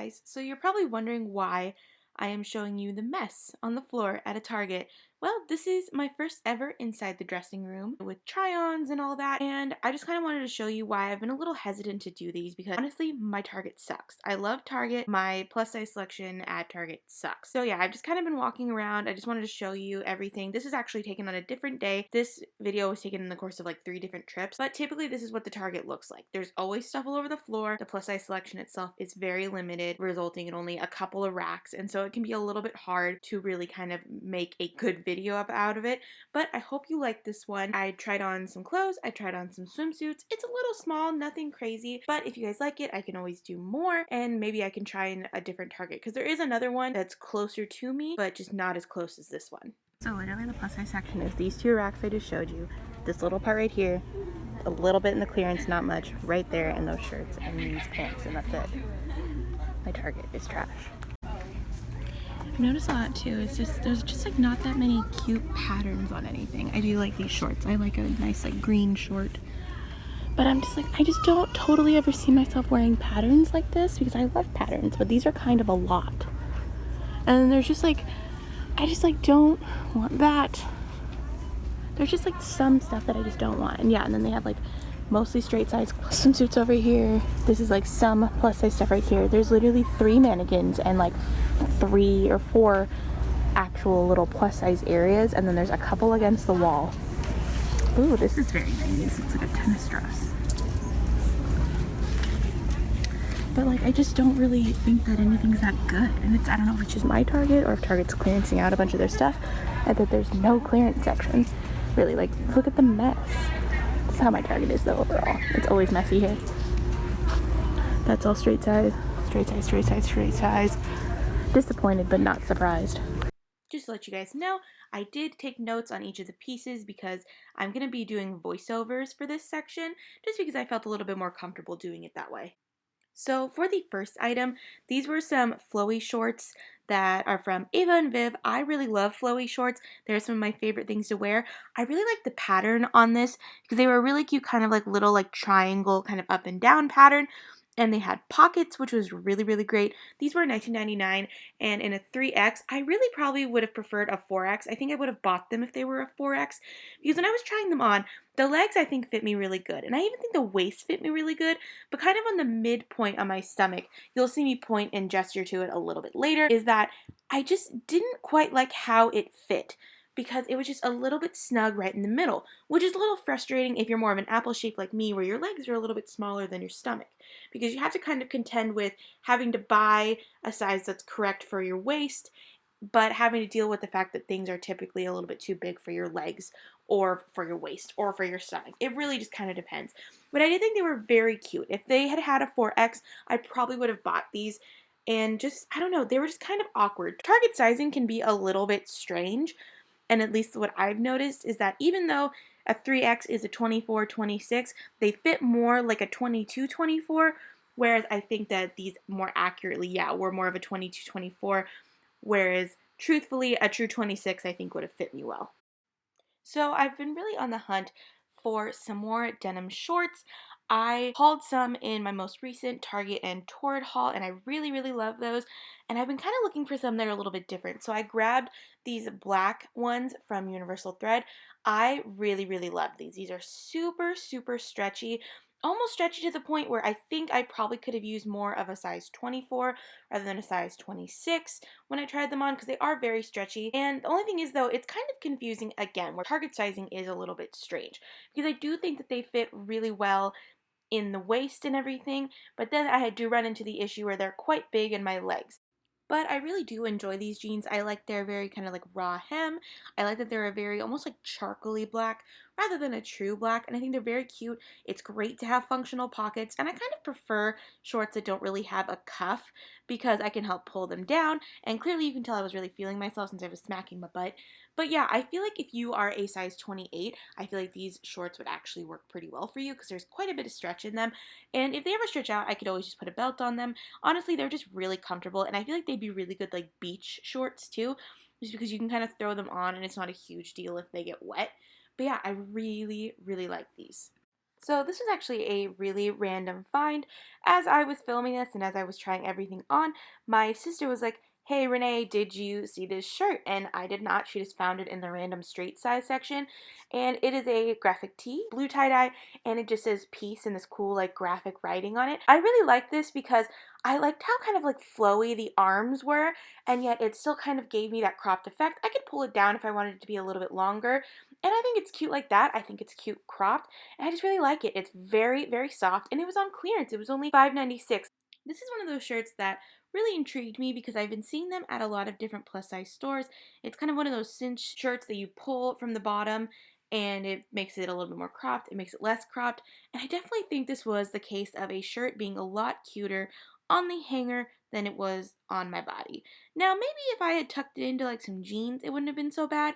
guys, so you're probably wondering why I am showing you the mess on the floor at a Target. Well, this is my first ever inside the dressing room with try-ons and all that, and I just kind of wanted to show you why I've been a little hesitant to do these because honestly, my Target sucks. I love Target. My plus size selection at Target sucks. So yeah, I've just kind of been walking around. I just wanted to show you everything. This is actually taken on a different day. This video was taken in the course of like 3 different trips, but typically this is what the Target looks like. There's always stuff all over the floor. The plus size selection itself is very limited, resulting in only a couple of racks, and so it can be a little bit hard to really kind of make a good video out of it, but I hope you like this one. I tried on some clothes, I tried on some swimsuits. It's a little small, nothing crazy, but if you guys like it, I can always do more, and maybe I can try in a different Target, because there is another one that's closer to me, but just not as close as this one. So literally the plus size section is these 2 racks I just showed you, this little part right here, a little bit in the clearance, not much, right there, and those shirts and these pants, and that's it. My Target is trash. I've noticed a lot too, it's just, there's just like not that many cute patterns on anything. I do like these shorts. I like a nice like green short. But I'm just like, I just don't totally ever see myself wearing patterns like this because I love patterns, but these are kind of a lot. And then there's just like, I just like don't want that. There's just like some stuff that I just don't want. And yeah, and then they have like mostly straight size swimsuits over here. This is like some plus size stuff right here. There's literally 3 mannequins and like 3 or 4 actual little plus size areas, and then there's a couple against the wall. Ooh, this is very nice. It's like a tennis dress. But like, I just don't really think that anything's that good. And it's, I don't know if it's just my Target or if Target's clearancing out a bunch of their stuff and that there's no clearance section. Really, like, look at the mess. That's how my Target is though overall. It's always messy here. That's all straight size. Straight size, straight size, straight size. Disappointed but not surprised. Just to let you guys know, I did take notes on each of the pieces because I'm going to be doing voiceovers for this section just because I felt a little bit more comfortable doing it that way. So for the first item, these were some Flowy shorts that are from Ava and Viv. I really love Flowy shorts. They're some of my favorite things to wear. I really like the pattern on this because they were really cute, kind of like little like triangle kind of up and down pattern. And they had pockets, which was really, really great. These were $19.99, and in a 3X, I really probably would have preferred a 4X. I think I would have bought them if they were a 4X, because when I was trying them on, the legs I think fit me really good, and I even think the waist fit me really good, but kind of on the midpoint on my stomach, you'll see me point and gesture to it a little bit later, is that I just didn't quite like how it fit, because it was just a little bit snug right in the middle, which is a little frustrating if you're more of an apple shape like me, where your legs are a little bit smaller than your stomach, because you have to kind of contend with having to buy a size that's correct for your waist, but having to deal with the fact that things are typically a little bit too big for your legs or for your waist or for your stomach. It really just kind of depends. But I did think they were very cute. If they had had a 4X, I probably would have bought these. And just, I don't know, they were just kind of awkward. Target sizing can be a little bit strange. And at least what I've noticed is that even though a 3X is a 24-26, they fit more like a 22-24, whereas I think that these more accurately, yeah, were more of a 22-24, whereas truthfully, a true 26 I think would have fit me well. So I've been really on the hunt for some more denim shorts. I hauled some in my most recent Target and Torrid haul, and I really, really love those. And I've been kind of looking for some that are a little bit different. So I grabbed these black ones from Universal Thread. I really, really love these. These are super, super stretchy. Almost stretchy to the point where I think I probably could have used more of a size 24 rather than a size 26 when I tried them on, because they are very stretchy. And the only thing is though, it's kind of confusing again, where Target sizing is a little bit strange, because I do think that they fit really well in the waist and everything, but then I do run into the issue where they're quite big in my legs. But I really do enjoy these jeans. I like their very kind of like raw hem. I like that they're a very almost like charcoaly black rather than a true black, and I think they're very cute. It's great to have functional pockets, and I kind of prefer shorts that don't really have a cuff because I can help pull them down, and clearly you can tell I was really feeling myself since I was smacking my butt. But yeah, I feel like if you are a size 28, I feel like these shorts would actually work pretty well for you because there's quite a bit of stretch in them, and if they ever stretch out, I could always just put a belt on them. Honestly, they're just really comfortable, and I feel like they'd be really good like beach shorts too, just because you can kind of throw them on and it's not a huge deal if they get wet. But yeah, I really, really like these. So this was actually a really random find. As I was filming this and as I was trying everything on, my sister was like, "Hey Renee, did you see this shirt?" And I did not. She just found it in the random straight size section. And it is a graphic tee, blue tie-dye, and it just says peace and this cool like graphic writing on it. I really like this because I liked how kind of like flowy the arms were, and yet it still kind of gave me that cropped effect. I could pull it down if I wanted it to be a little bit longer, and I think it's cute like that. I think it's cute cropped, and I just really like it. It's very, very soft, and it was on clearance. It was only $5.96. This is one of those shirts that really intrigued me because I've been seeing them at a lot of different plus size stores. It's kind of one of those cinch shirts that you pull from the bottom and it makes it a little bit more cropped, it makes it less cropped, and I definitely think this was the case of a shirt being a lot cuter on the hanger than it was on my body. Now, maybe if I had tucked it into like some jeans, it wouldn't have been so bad,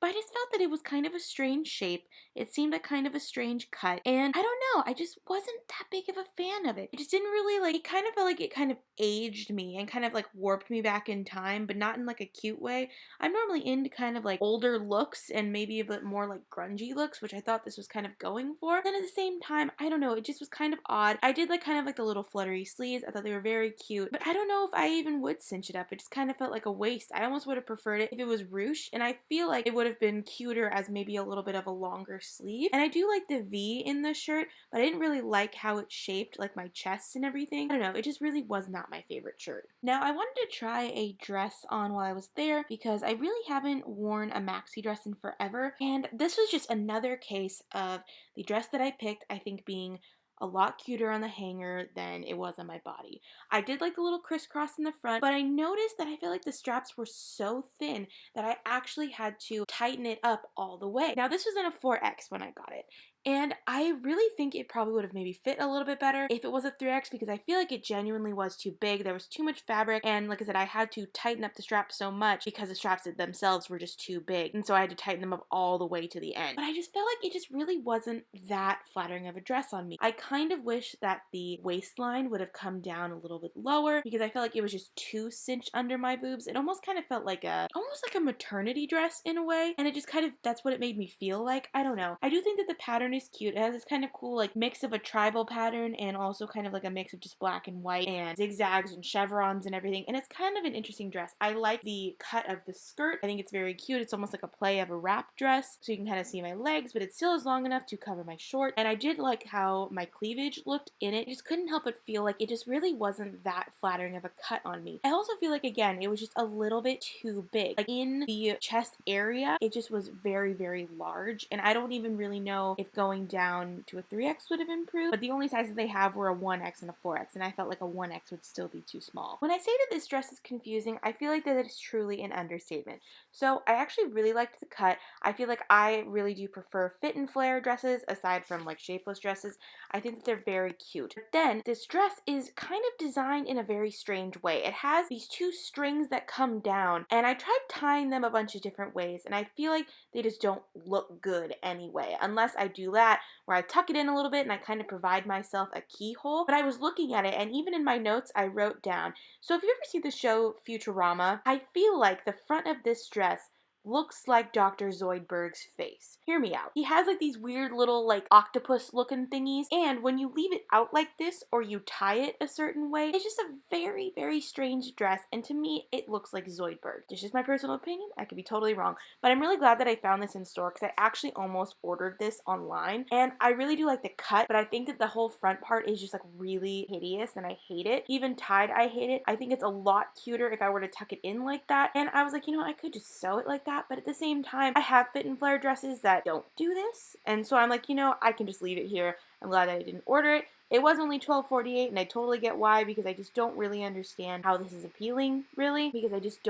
but I just felt that it was kind of a strange shape. It seemed like kind of a strange cut. And I don't know, I just wasn't that big of a fan of it. It just didn't really like, it kind of felt like it kind of aged me and kind of like warped me back in time, but not in like a cute way. I'm normally into kind of like older looks and maybe a bit more like grungy looks, which I thought this was kind of going for. Then at the same time, I don't know, it just was kind of odd. I did like kind of like the little fluttery sleeves. I thought they were very cute, but I don't know if I even would cinch it up. It just kind of felt like a waste. I almost would have preferred it if it was ruched, and I feel like it would have been cuter as maybe a little bit of a longer sleeve. And I do like the V in the shirt, but I didn't really like how it shaped like my chest and everything. I don't know, it just really was not my favorite shirt. Now I wanted to try a dress on while I was there because I really haven't worn a maxi dress in forever, and this was just another case of the dress that I picked I think being a lot cuter on the hanger than it was on my body. I did like the little crisscross in the front, but I noticed that I feel like the straps were so thin that I actually had to tighten it up all the way. Now this was in a 4X when I got it, and I really think it probably would have maybe fit a little bit better if it was a 3X because I feel like it genuinely was too big. There was too much fabric, and like I said, I had to tighten up the straps so much because the straps themselves were just too big, and so I had to tighten them up all the way to the end. But I just felt like it just really wasn't that flattering of a dress on me. I kind of wish that the waistline would have come down a little bit lower because I felt like it was just too cinched under my boobs. It almost kind of felt like almost like a maternity dress in a way, and it just kind of, that's what it made me feel like. I don't know. I do think that the pattern is cute. It has this kind of cool like mix of a tribal pattern and also kind of like a mix of just black and white and zigzags and chevrons and everything, and it's kind of an interesting dress. I like the cut of the skirt. I think it's very cute. It's almost like a play of a wrap dress, so you can kind of see my legs, but it still is long enough to cover my short, and I did like how my cleavage looked in it. I just couldn't help but feel like it just really wasn't that flattering of a cut on me. I also feel like, again, it was just a little bit too big. Like in the chest area, it just was very, very large, and I don't even really know if going down to a 3X would have improved, but the only sizes they have were a 1X and a 4X, and I felt like a 1X would still be too small. When I say that this dress is confusing, I feel like that it is truly an understatement. So I actually really liked the cut. I feel like I really do prefer fit and flare dresses aside from like shapeless dresses. I think that they're very cute. But then this dress is kind of designed in a very strange way. It has these two strings that come down, and I tried tying them a bunch of different ways, and I feel like they just don't look good anyway, unless I do that where I tuck it in a little bit and I kind of provide myself a keyhole. But I was looking at it, and even in my notes I wrote down, so if you ever see the show Futurama, I feel like the front of this dress looks like Dr. Zoidberg's face. Hear me out. He has like these weird little like octopus looking thingies, and when you leave it out like this or you tie it a certain way, it's just a very, very strange dress, and to me it looks like Zoidberg. It's just my personal opinion. I could be totally wrong, but I'm really glad that I found this in store because I actually almost ordered this online, and I really do like the cut, but I think that the whole front part is just like really hideous and I hate it. Even tied, I hate it. I think it's a lot cuter if I were to tuck it in like that, and I was like, you know, I could just sew it like that, but at the same time, I have fit and flare dresses that don't do this, and so I'm like, you know, I can just leave it here. I'm glad that I didn't order it. It was only $12.48, and I totally get why, because I just don't really understand how this is appealing, really, because I just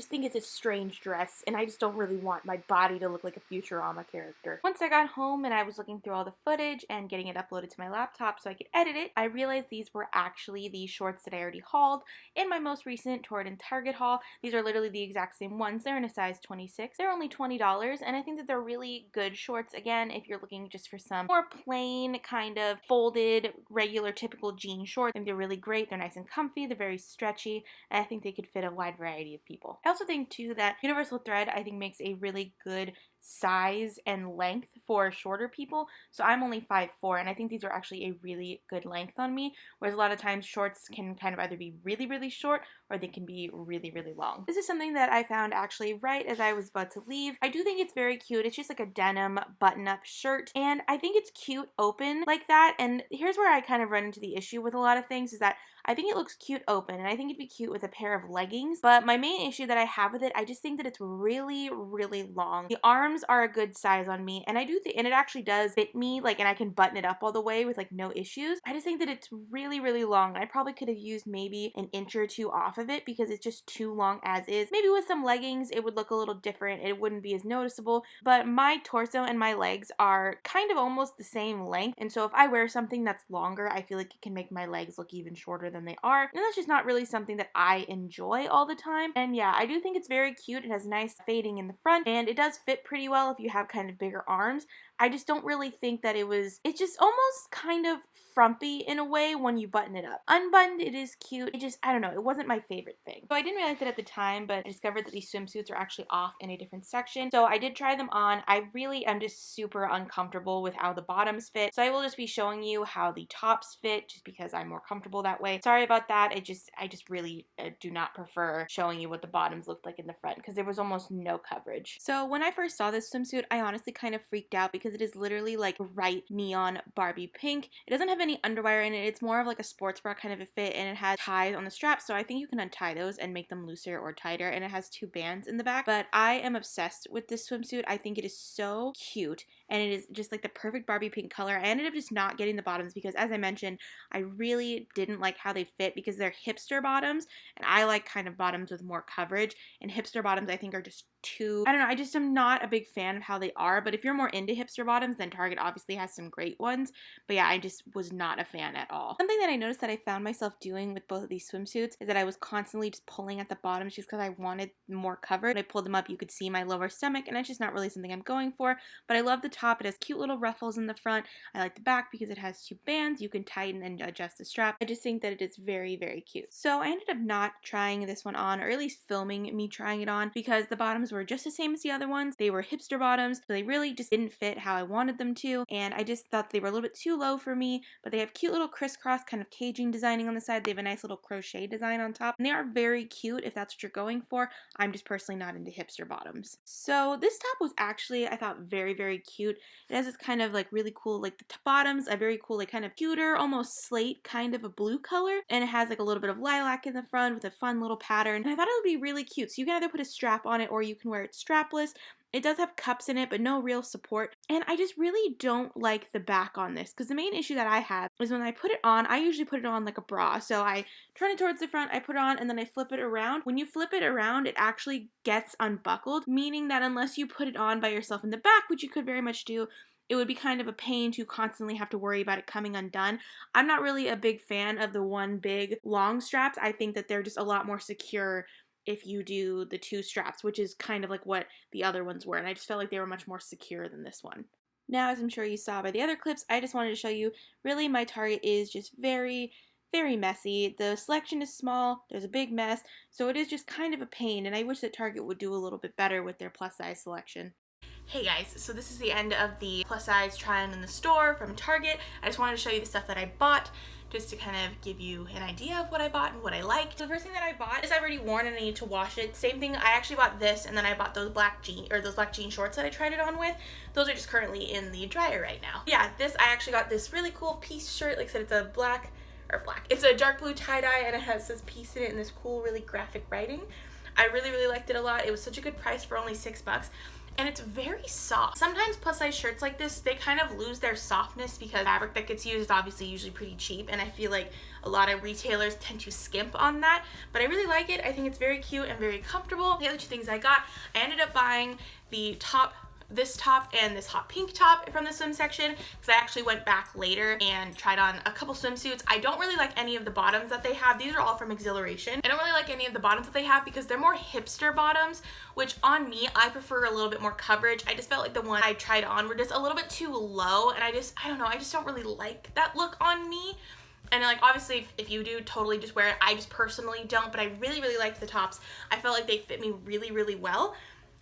think it's a strange dress, and I just don't really want my body to look like a Futurama character. Once I got home and I was looking through all the footage and getting it uploaded to my laptop so I could edit it, I realized these were actually the shorts that I already hauled in my most recent Torrid and Target haul. These are literally the exact same ones. They're in a size 26. They're only $20, and I think that they're really good shorts, again, if you're looking just for some more plain kind kind of folded, regular, typical jean shorts. I think they're really great. They're nice and comfy. They're very stretchy, and I think they could fit a wide variety of people. I also think too that universal thread I think makes a really good size and length for shorter people. So I'm only 5'4", and I think these are actually a really good length on me, whereas a lot of times shorts can kind of either be really, really short or they can be really, really long. This is something that I found actually right as I was about to leave. I do think it's very cute. It's just like a denim button-up shirt, and I think it's cute open like that. And here's where I kind of run into the issue with a lot of things is that I think it looks cute open, and I think it'd be cute with a pair of leggings, but my main issue that I have with it, I just think that it's really, really long. The arms are a good size on me, and I do think, and it actually does fit me, like, and I can button it up all the way with like no issues. I just think that it's really, really long, and I probably could have used maybe an inch or two off of it because it's just too long as is. Maybe with some leggings it would look a little different, it wouldn't be as noticeable, but my torso and my legs are kind of almost the same length, and so if I wear something that's longer, I feel like it can make my legs look even shorter than they are, and that's just not really something that I enjoy all the time. And yeah, I do think it's very cute. It has nice fading in the front, and it does fit pretty well if you have kind of bigger arms. I just don't really think that it's just almost kind of frumpy in a way when you button it up. Unbuttoned, it is cute. I don't know, it wasn't my favorite thing. So I didn't realize it at the time, but I discovered that these swimsuits are actually off in a different section. So I did try them on. I really am just super uncomfortable with how the bottoms fit. So I will just be showing you how the tops fit just because I'm more comfortable that way. Sorry about that. I just really do not prefer showing you what the bottoms looked like in the front because there was almost no coverage. So when I first saw this swimsuit, I honestly kind of freaked out because it is literally like bright neon Barbie pink. It doesn't have any underwire in it. It's more of like a sports bra kind of a fit, and it has ties on the straps, so I think you can untie those and make them looser or tighter, and it has 2 bands in the back. But I am obsessed with this swimsuit. I think it is so cute, and it is just like the perfect Barbie pink color. I ended up just not getting the bottoms because, as I mentioned, I really didn't like how they fit because they're hipster bottoms, and I like kind of bottoms with more coverage, and hipster bottoms I think are just too, I don't know, I just am not a big fan of how they are. But if you're more into hipster bottoms, then Target obviously has some great ones. But yeah, I just was not a fan at all. Something that I noticed that I found myself doing with both of these swimsuits is that I was constantly just pulling at the bottoms just because I wanted more coverage. When I pulled them up, you could see my lower stomach, and it's just not really something I'm going for. But I love the top. It has cute little ruffles in the front. I like the back because it has 2 bands. You can tighten and adjust the strap. I just think that it is very, very cute. So I ended up not trying this one on, or at least filming me trying it on, because the bottoms were just the same as the other ones. They were hipster bottoms, so they really just didn't fit how I wanted them to, and I just thought they were a little bit too low for me. But they have cute little crisscross kind of caging designing on the side. They have a nice little crochet design on top, and they are very cute if that's what you're going for. I'm just personally not into hipster bottoms. So this top was actually, I thought, very, very cute. It has this kind of like really cool, like the bottoms, a very cool, like kind of cuter, almost slate kind of a blue color, and it has like a little bit of lilac in the front with a fun little pattern, and I thought it would be really cute. So you can either put a strap on it or you can wear it strapless. It does have cups in it, but no real support. And I just really don't like the back on this, because the main issue that I have is when I put it on, I usually put it on like a bra. So I turn it towards the front, I put it on, and then I flip it around. When you flip it around, it actually gets unbuckled, meaning that unless you put it on by yourself in the back, which you could very much do, it would be kind of a pain to constantly have to worry about it coming undone. I'm not really a big fan of the one big long straps. I think that they're just a lot more secure if you do the 2 straps, which is kind of like what the other ones were, and I just felt like they were much more secure than this one. Now, as I'm sure you saw by the other clips, I just wanted to show you, really my Target is just very, very messy. The selection is small, there's a big mess, so it is just kind of a pain, and I wish that Target would do a little bit better with their plus size selection. Hey guys, so this is the end of the plus size try on in the store from Target. I just wanted to show you the stuff that I bought, just to kind of give you an idea of what I bought and what I liked. So the first thing that I bought is I've already worn and I need to wash it. Same thing, I actually bought this, and then I bought those black jean shorts that I tried it on with. Those are just currently in the dryer right now. Yeah, I actually got this really cool piece shirt. Like I said, it's a it's a dark blue tie-dye, and it has this piece in it and this cool, really graphic writing. I really, really liked it a lot. It was such a good price for only $6. And it's very soft. Sometimes plus size shirts like this, they kind of lose their softness because fabric that gets used is obviously usually pretty cheap, and I feel like a lot of retailers tend to skimp on that, but I really like it. I think it's very cute and very comfortable. The other 2 things I got, I ended up buying the top this top and this hot pink top from the swim section because I actually went back later and tried on a couple swimsuits. I don't really like any of the bottoms that they have. These are all from Exhilaration. I don't really like any of the bottoms that they have because they're more hipster bottoms, which on me, I prefer a little bit more coverage. I just felt like the ones I tried on were just a little bit too low, and I don't know, I just don't really like that look on me. And like, obviously, if you do, totally just wear it. I just personally don't, but I really, really liked the tops. I felt like they fit me really, really well.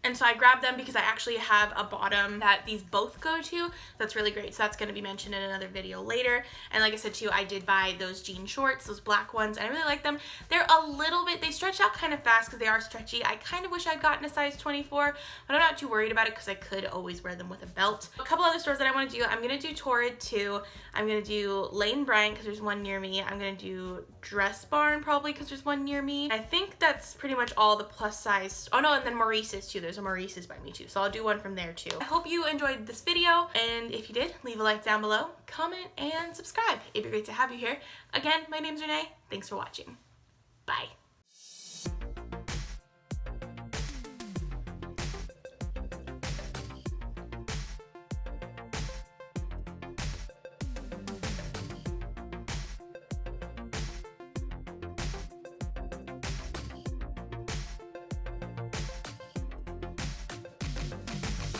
And so I grabbed them because I actually have a bottom that these both go to. That's really great. So that's going to be mentioned in another video later. And like I said too, I did buy those jean shorts, those black ones, and I really like them. They're a little bit, they stretch out kind of fast because they are stretchy. I kind of wish I'd gotten a size 24, but I'm not too worried about it because I could always wear them with a belt. A couple other stores that I want to do, I'm going to do Torrid too. I'm going to do Lane Bryant because there's one near me. I'm going to do Dress Barn probably because there's one near me. I think that's pretty much all the plus size. Oh no, and then Maurice's too. There's a Maurice's by me too, so I'll do one from there too. I hope you enjoyed this video, and if you did, leave a like down below, comment, and subscribe. It'd be great to have you here. Again, my name's Renee. Thanks for watching. Bye.